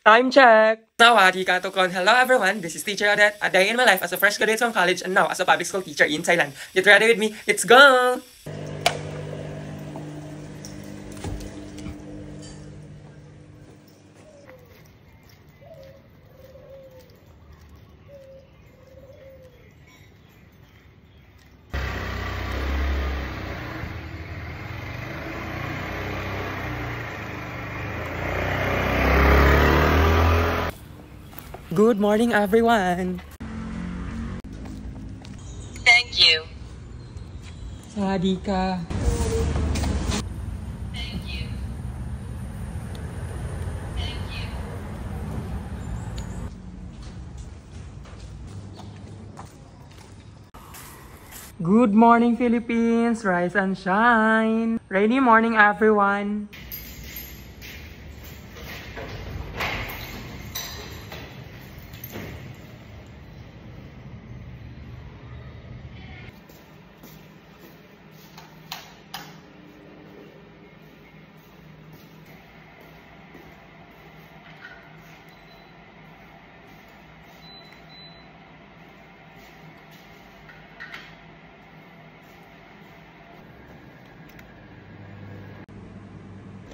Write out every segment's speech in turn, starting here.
Time check! Sawadika tukon. Hello everyone, this is Teacher Odette. A day in my life as a fresh graduate from college and now as a public school teacher in Thailand. Get ready with me, let's go! Good morning, everyone! Thank you. Sawadika. Thank you. Thank you. Good morning, Philippines! Rise and shine! Rainy morning, everyone!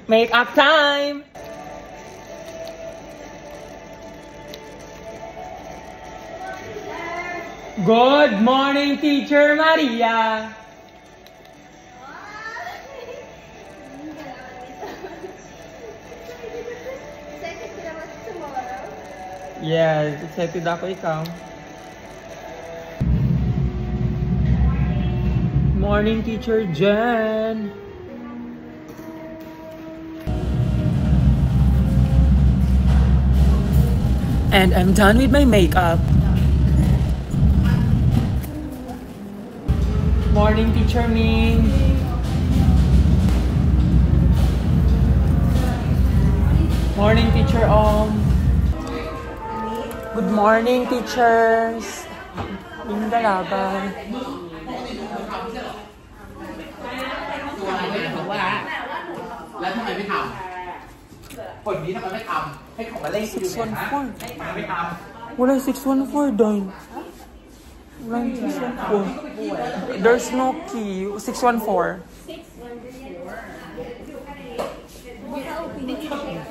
Make-up time! Good morning, Teacher Maria! Yes, excited ako ikaw. Morning, Teacher Jen! And I'm done with my makeup. Morning, Teacher Ming. Morning, Teacher Om. Good morning, teachers. Yung dalaban. Wala 614 doon. Wala 614. There's no key. 614.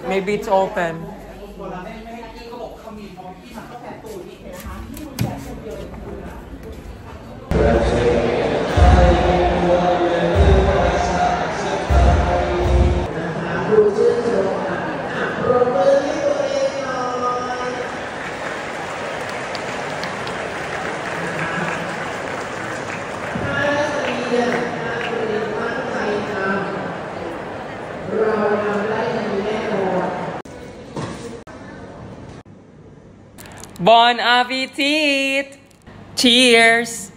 Maybe it's open. Bon appetit! Cheers!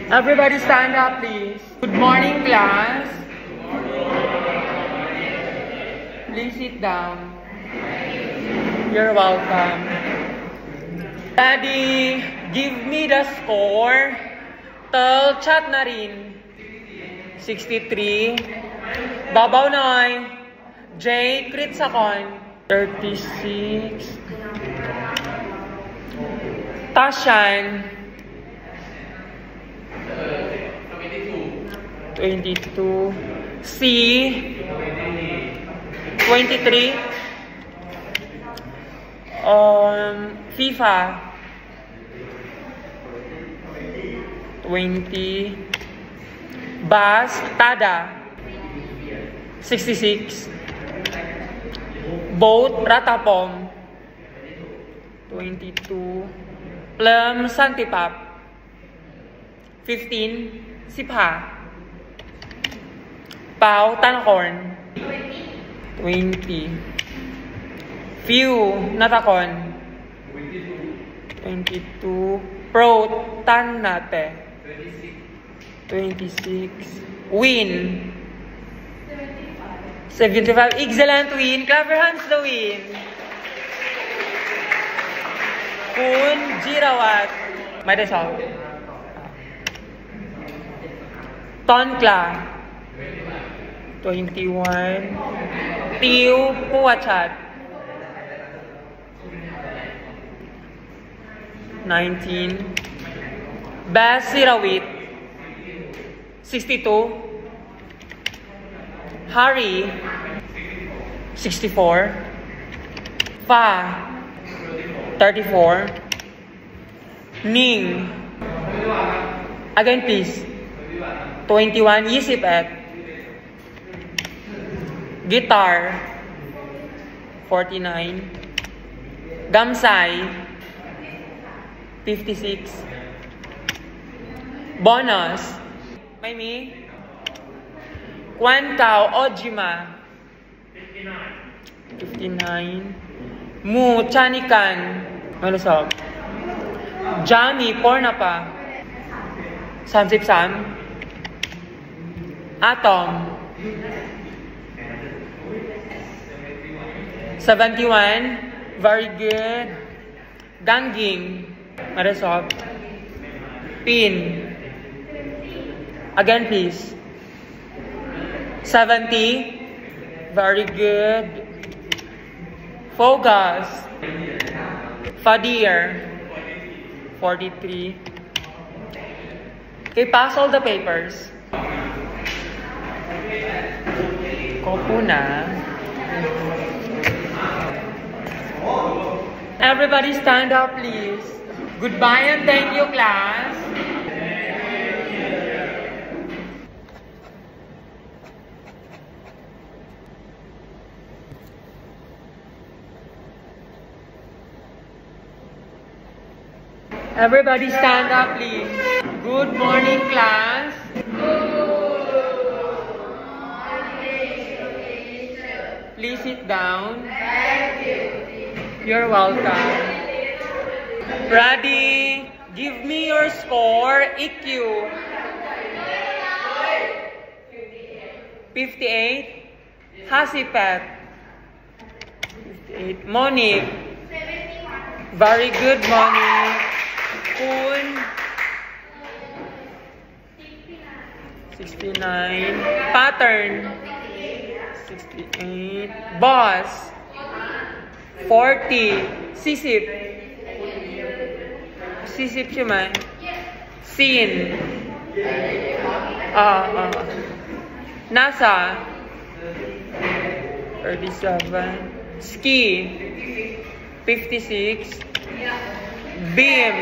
Everybody stand up, please. Good morning, class. Please sit down. You're welcome. Daddy, give me the score. Tell chat na rin. 63. Babaw Noy. J. Kritsakon. 36. Tashan. 22. C. 23. FIFA. 20. Bas. Tada. 66. Boat. Ratapom. 22. Plum. Santipap. 15. Sipha. Pau. Tancorn. 20. Few. Natakon. 22. Protan natin. 26. Win. 75. Excellent, Win. Clap your hands to Win. Kun Jirawat. May result. Tonkla. 21. Tiu Puachat. 19. Basirawit. 62. Hari. 64. Fa. 34. Ning. Again, please. 21. Yisipet. Guitar. 49. Gamsay. 56. Bonus. May me. Kwantao Ojima. 59. Mu Chanikan. Malusog. Jami Pornapa. 33. Atom. 71. Very good. Ganging. Malusog. Pin. Again, please. 70. Very good. Focus. Fadir. 43. Okay, pass all the papers. Kopo na. Everybody stand up, please. Goodbye and thank you, class. Everybody stand up, please. Good morning, class. Please sit down. You're welcome. Ready? Give me your score. EQ. 58. Hasipet. 58. Monique. Very good, Monique. Kun. 69. Pattern. 68. Boss. 40. Sisip. Sisip siya man. Scene. NASA. 37. Ski. 56. Beam.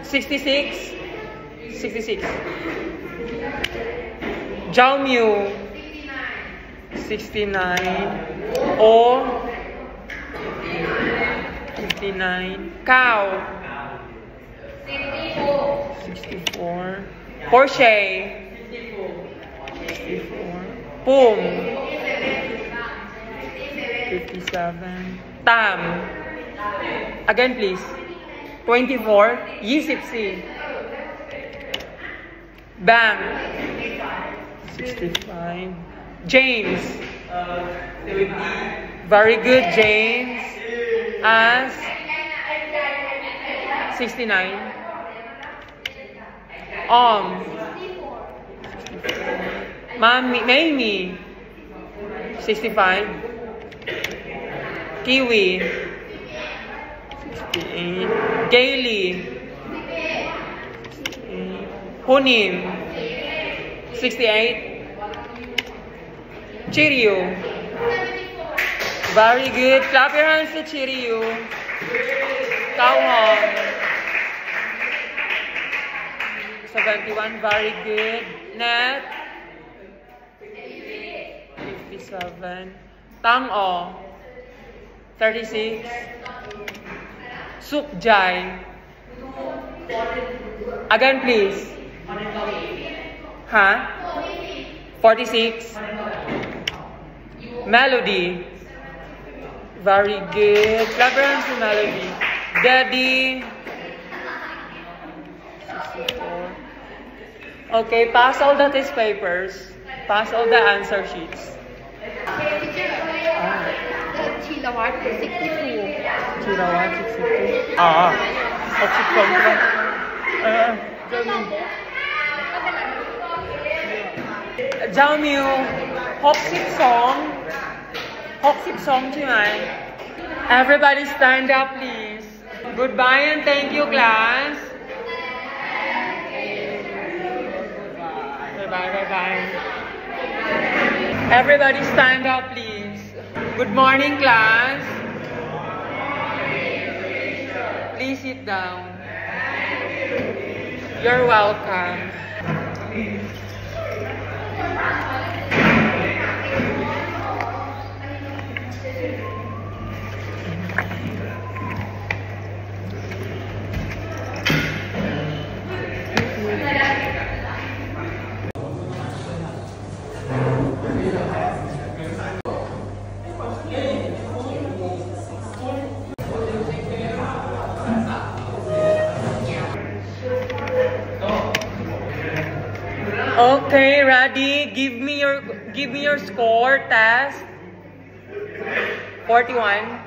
66. 66. Jiaomiu. 69. O. 59. Cow. 64. Porsche. 64. Pum. 57. Tam. Again, please. 24. Yisipsi. Bang. 65. James. Very good, James. As 69. Mamie. 65. Kiwi. 68. Gaily. 68. Hunim. 68. Chiryu. Very good. Clap your hands to Chiryu. Kauhong. 71. Very good. Net. 57. Tang-o. 36. Sukjai. Again, please. Huh? 46. Melody. Very good. Clap your hands to Melody. Daddy. 64. Okay, pass all the test papers. Pass all the answer sheets. Chilawatt 62. Chilawatt 62. Ah. 62. เจ้ามิว62ใช่ไหม Everybody stand up please. Goodbye and thank you class. Bye. Everybody stand up please. Good morning class. Please sit down. You're welcome. Okay, ready? Give me your score test. 41.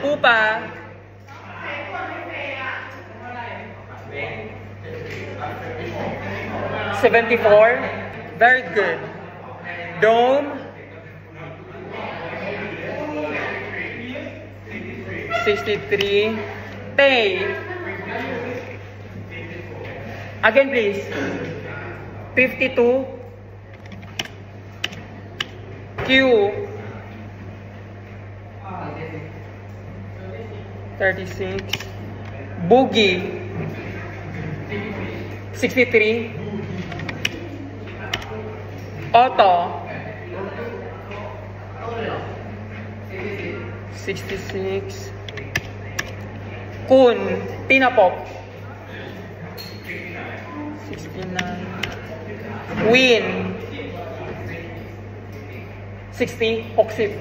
Pupa. 74. Very good. Dome. 63. Tay. Again, please. 52. Q. 36. Boogie. 63. Otto. 66. Kun. Tinapop. 69. Win. 60. 60.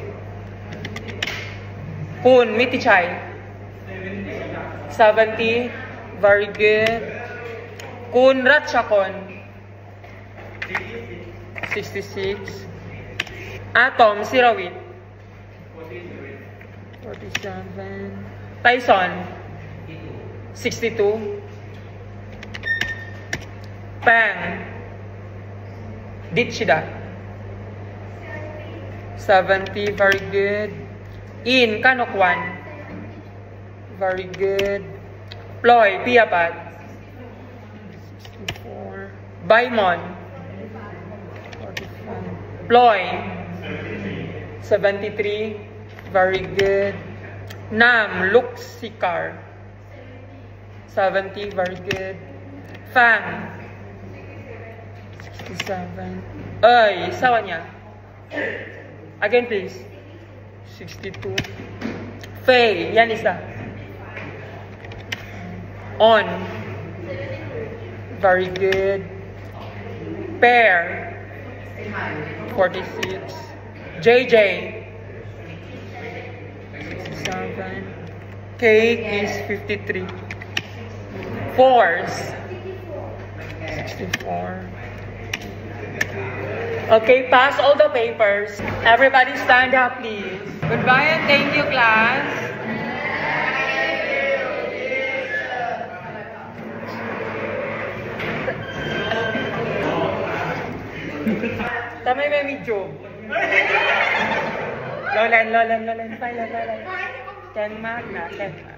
Kun. Mitichay. 70. Very good. Kun Ratchakon. 66. Atom Sirawit. 47. Tyson. 62. Pang. Ditchida. 70. Very good. In Kanokwan. Very good. Ploy Piapat. 64. Baimon. 45. Ploy. 73. Very good. Nam Luxikar. 70. Very good. Fang. 67. Ay, sawa niya. Again, please. 62. Faye, yan isa. On. Very good. Pear. 46. JJ. 67. Cake is 53. Force. 64. Okay, pass all the papers. Everybody stand up, please. Goodbye and thank you, class. Tamay may medyo. Lolan. Ken Mark na, Ken Mark.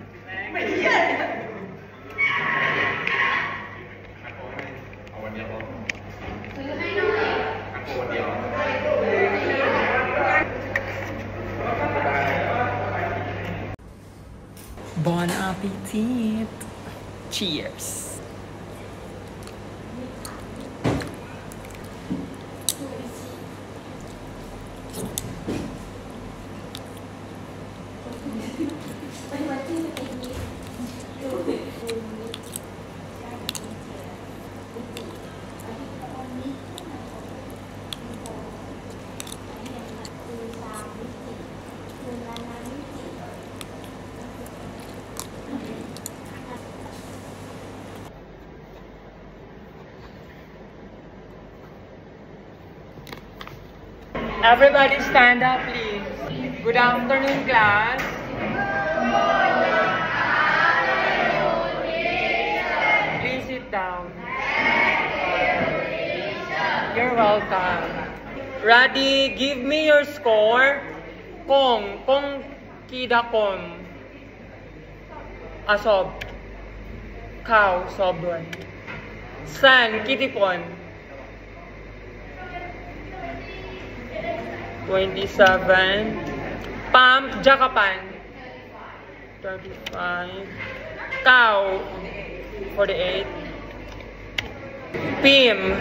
Bon appetit! Cheers! Everybody stand up, please. Good afternoon, class. Please sit down. You're welcome. Ready? Give me your score. Kong kidakom. Asob. Cow, sobron. San, kitipon. 27. Pump, jakapan. 35. Cow, 48. Pim,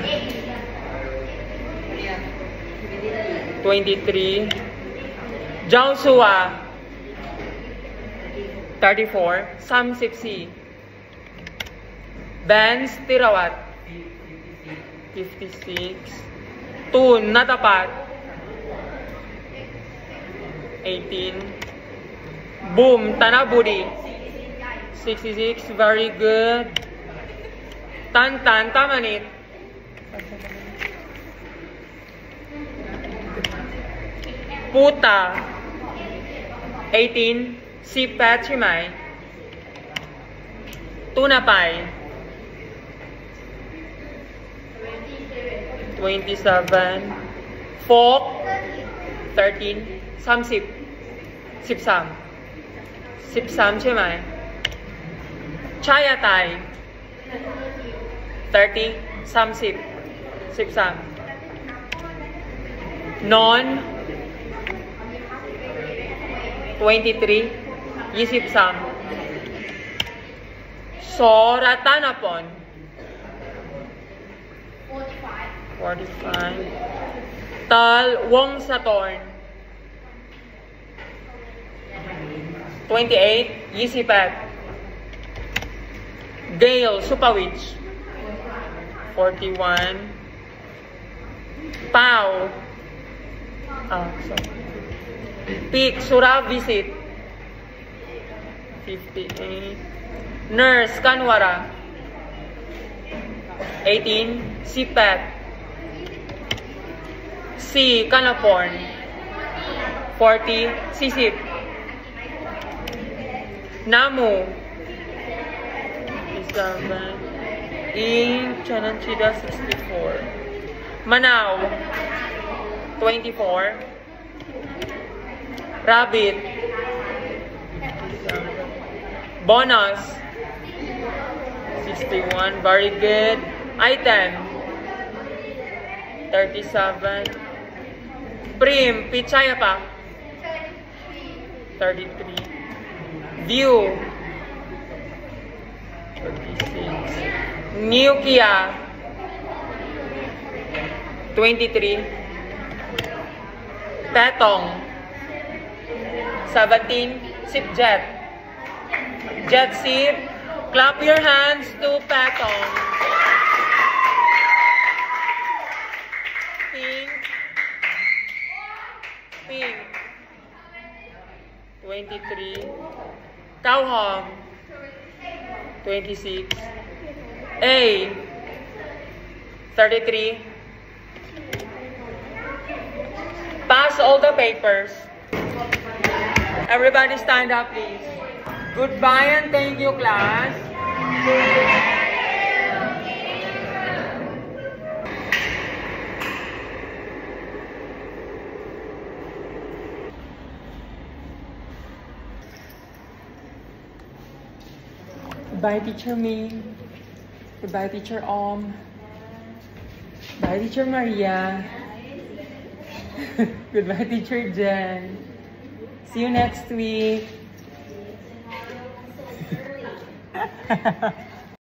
23. Joshua, 34. Sam Sipsi. Benz Tirawat, 56. Tun Natapat, 18. Boom Tanaburi, 66. Very good. Tantan Tamanit, Puta, 18. Sipat Chimay, Tunapay, 27. Folk, 13. Samsip, Sipsam, Sipsam Chimay. Chayatay, 30. Samsip, Sipsam. Non, 23. Yisipsam. Soratanapon, 45. Tal Wong Satorn, 28. Yisipat. Gail Supawich, 41. Pau Peak Sura Visit, 58. Nurse Kanwara, 18. Sipat. Si Kanaporn, 40. Sisip. Namu, 57. Chananchida, 64. Manao, 24. Rabbit, 57. Bonus, 61. Very good. Item, 37. Prim, Pichayapa, 33. View, 36. Nukia, 23. Petong, 17. Sipjet, Jet Sip. Clap your hands to Petong. Pink, 23. Cowhom, 26. A, 33. Pass all the papers. Everybody stand up, please. Goodbye and thank you, class. Goodbye, Teacher Ming. Goodbye, Teacher Om. Bye, Teacher Maria. Goodbye, Teacher Jen. See you next week.